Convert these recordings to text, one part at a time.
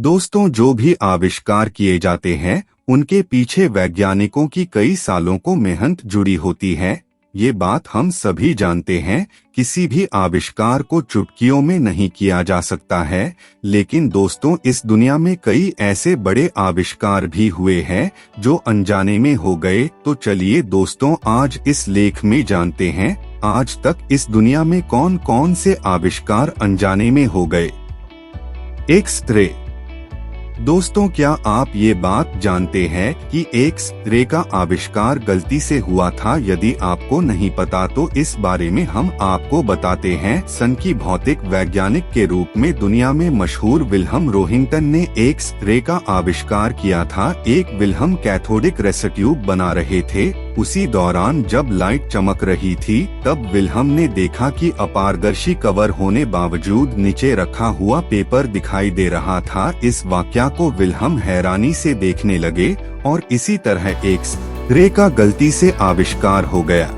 दोस्तों, जो भी आविष्कार किए जाते हैं उनके पीछे वैज्ञानिकों की कई सालों को मेहनत जुड़ी होती है। ये बात हम सभी जानते हैं। किसी भी आविष्कार को चुटकियों में नहीं किया जा सकता है। लेकिन दोस्तों, इस दुनिया में कई ऐसे बड़े आविष्कार भी हुए हैं जो अनजाने में हो गए। तो चलिए दोस्तों, आज इस लेख में जानते हैं आज तक इस दुनिया में कौन कौन से आविष्कार अनजाने में हो गए। एक्स-रे। दोस्तों, क्या आप ये बात जानते हैं कि एक्स-रे का आविष्कार गलती से हुआ था? यदि आपको नहीं पता तो इस बारे में हम आपको बताते हैं। सन की भौतिक वैज्ञानिक के रूप में दुनिया में मशहूर विल्हम रोहिंगटन ने एक्स-रे का आविष्कार किया था। एक विल्हम कैथोडिक रेसोट्यूब बना रहे थे। उसी दौरान जब लाइट चमक रही थी तब विल्हम ने देखा कि अपारदर्शी कवर होने बावजूद नीचे रखा हुआ पेपर दिखाई दे रहा था। इस वाकया को विल्हम हैरानी से देखने लगे और इसी तरह एक्स-रे का गलती से आविष्कार हो गया।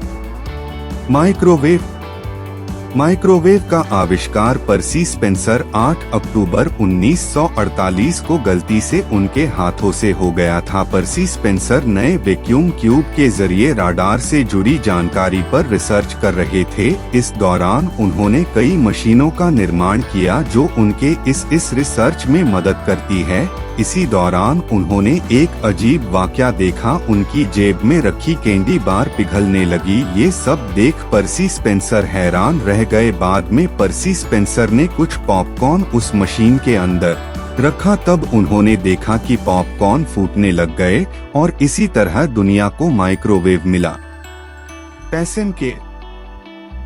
माइक्रोवेव का आविष्कार पर्सी स्पेंसर 8 अक्टूबर 1948 को गलती से उनके हाथों से हो गया था। पर्सी स्पेंसर नए वैक्यूम ट्यूब के जरिए राडार से जुड़ी जानकारी पर रिसर्च कर रहे थे। इस दौरान उन्होंने कई मशीनों का निर्माण किया जो उनके इस रिसर्च में मदद करती है। इसी दौरान उन्होंने एक अजीब वाकया देखा। उनकी जेब में रखी कैंडी बार पिघलने लगी। ये सब देख पर्सी स्पेंसर हैरान रह गए। बाद में पर्सी स्पेंसर ने कुछ पॉपकॉर्न उस मशीन के अंदर रखा। तब उन्होंने देखा कि पॉपकॉर्न फूटने लग गए और इसी तरह दुनिया को माइक्रोवेव मिला। पेसमेकर।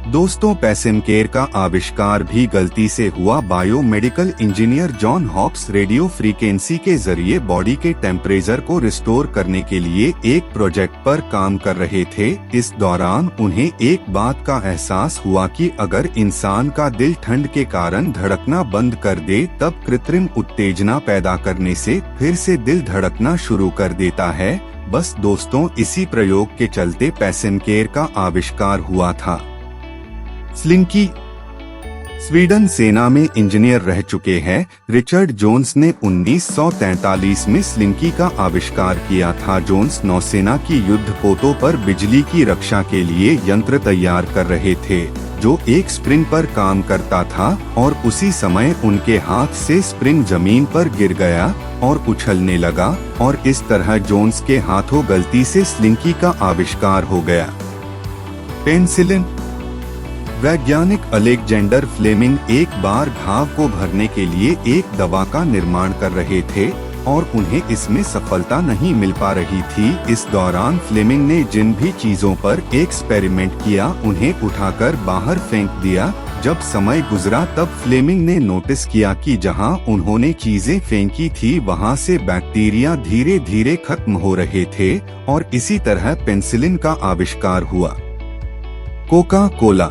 दोस्तों, पेसमेकर का आविष्कार भी गलती से हुआ। Biomedical engineer John hops radio frequency के जरिए बॉडी के टेम्परेचर को रिस्टोर करने के लिए एक प्रोजेक्ट पर काम कर रहे थे। इस दौरान उन्हें एक बात का एहसास हुआ कि अगर इंसान का दिल ठंड के कारण धड़कना बंद कर दे तब कृत्रिम उत्तेजना पैदा करने से फिर से दिल धड़कना शुरू कर देता है। बस दोस्तों, इसी प्रयोग के चलते पेसमेकर का आविष्कार हुआ था। स्लिंकी। स्वीडन सेना में इंजीनियर रह चुके हैं रिचर्ड जोन्स ने 1943 में स्लिंकी का आविष्कार किया था। जोन्स नौसेना की युद्धपोतों पर बिजली की रक्षा के लिए यंत्र तैयार कर रहे थे जो एक स्प्रिंग पर काम करता था और उसी समय उनके हाथ से स्प्रिंग जमीन पर गिर गया और उछलने लगा और इस तरह जोन्स के हाथों गलती से स्लिंकी का आविष्कार हो गया। पेनिसिलिन। वैज्ञानिक अलेक्जेंडर फ्लेमिंग एक बार घाव को भरने के लिए एक दवा का निर्माण कर रहे थे और उन्हें इसमें सफलता नहीं मिल पा रही थी। इस दौरान फ्लेमिंग ने जिन भी चीजों पर एक्सपेरिमेंट किया उन्हें उठाकर बाहर फेंक दिया। जब समय गुजरा तब फ्लेमिंग ने नोटिस किया कि जहां उन्होंने चीजें फेंकी थी वहां से बैक्टीरिया धीरे धीरे खत्म हो रहे थे और इसी तरह पेनिसिलिन का आविष्कार हुआ। Coca Cola.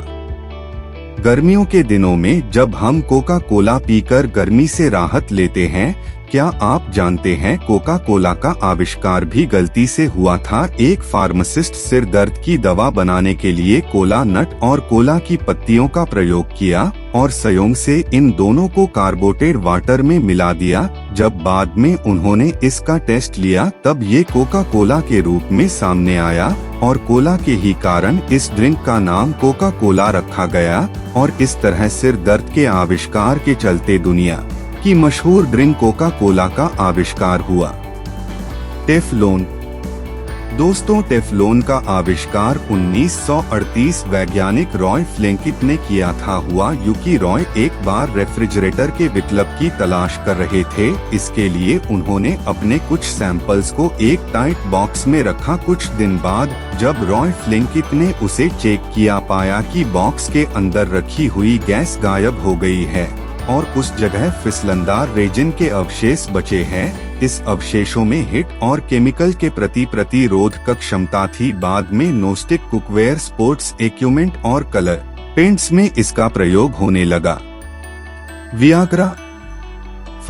गर्मियों के दिनों में जब हम कोका कोला पीकर गर्मी से राहत लेते हैं, क्या आप जानते हैं कोका कोला का आविष्कार भी गलती से हुआ था। एक फार्मासिस्ट सिर दर्द की दवा बनाने के लिए कोला नट और कोला की पत्तियों का प्रयोग किया और संयोग से इन दोनों को कार्बोनेटेड वाटर में मिला दिया। जब बाद में उन्होंने इसका टेस्ट लिया तब ये कोका कोला के रूप में सामने आया और कोला के ही कारण इस ड्रिंक का नाम कोका कोला रखा गया और इस तरह सिर दर्द के आविष्कार के चलते दुनिया की मशहूर ड्रिंक कोका कोला का आविष्कार हुआ। टेफलोन। दोस्तों, टेफलोन का आविष्कार 1938 वैज्ञानिक रॉय फ्लेंकिट ने किया था हुआ क्योंकि रॉय एक बार रेफ्रिजरेटर के विकल्प की तलाश कर रहे थे। इसके लिए उन्होंने अपने कुछ सैंपल्स को एक टाइट बॉक्स में रखा। कुछ दिन बाद जब रॉय फ्लेंकिट ने उसे चेक किया, पाया कि बॉक्स के अंदर रखी हुई गैस गायब हो गई है और उस जगह फिसलनदार रेजिन के अवशेष बचे हैं। इस अवशेषों में हिट और केमिकल के प्रति प्रतिरोधक क्षमता थी। बाद में नोस्टिक कुकवेयर, स्पोर्ट्स इक्विपमेंट और कलर पेंट्स में इसका प्रयोग होने लगा। वियाग्रा।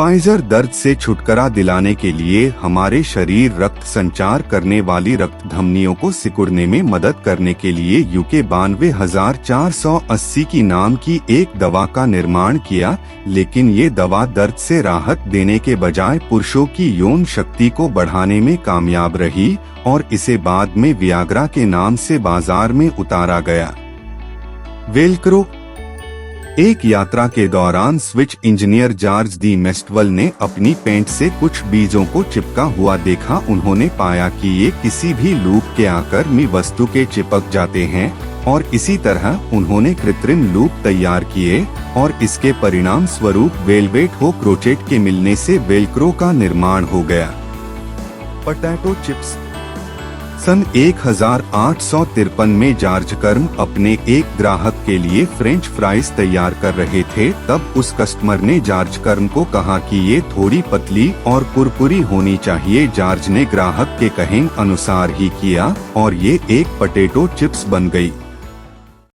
फाइजर दर्द से छुटकारा दिलाने के लिए हमारे शरीर रक्त संचार करने वाली रक्त धमनियों को सिकुड़ने में मदद करने के लिए यूके 92,480 की नाम की एक दवा का निर्माण किया, लेकिन ये दवा दर्द से राहत देने के बजाय पुरुषों की यौन शक्ति को बढ़ाने में कामयाब रही और इसे बाद में वियाग्रा के नाम से बाजार में उतारा गया। वेलक्रो। एक यात्रा के दौरान स्विच इंजीनियर जॉर्ज डी मेस्टवल ने अपनी पेंट से कुछ बीजों को चिपका हुआ देखा। उन्होंने पाया कि ये किसी भी लूप के आकार में वस्तु के चिपक जाते हैं और इसी तरह उन्होंने कृत्रिम लूप तैयार किए और इसके परिणाम स्वरूप वेलवेट हो क्रोचेट के मिलने से वेलक्रो का निर्माण हो गया। Potato chips. सन 1853 में जॉर्ज कर्म अपने एक ग्राहक के लिए फ्रेंच फ्राइज तैयार कर रहे थे। तब उस कस्टमर ने जॉर्ज कर्म को कहा कि ये थोड़ी पतली और कुरकुरी होनी चाहिए। जॉर्ज ने ग्राहक के कहे अनुसार ही किया और ये एक पोटैटो चिप्स बन गई।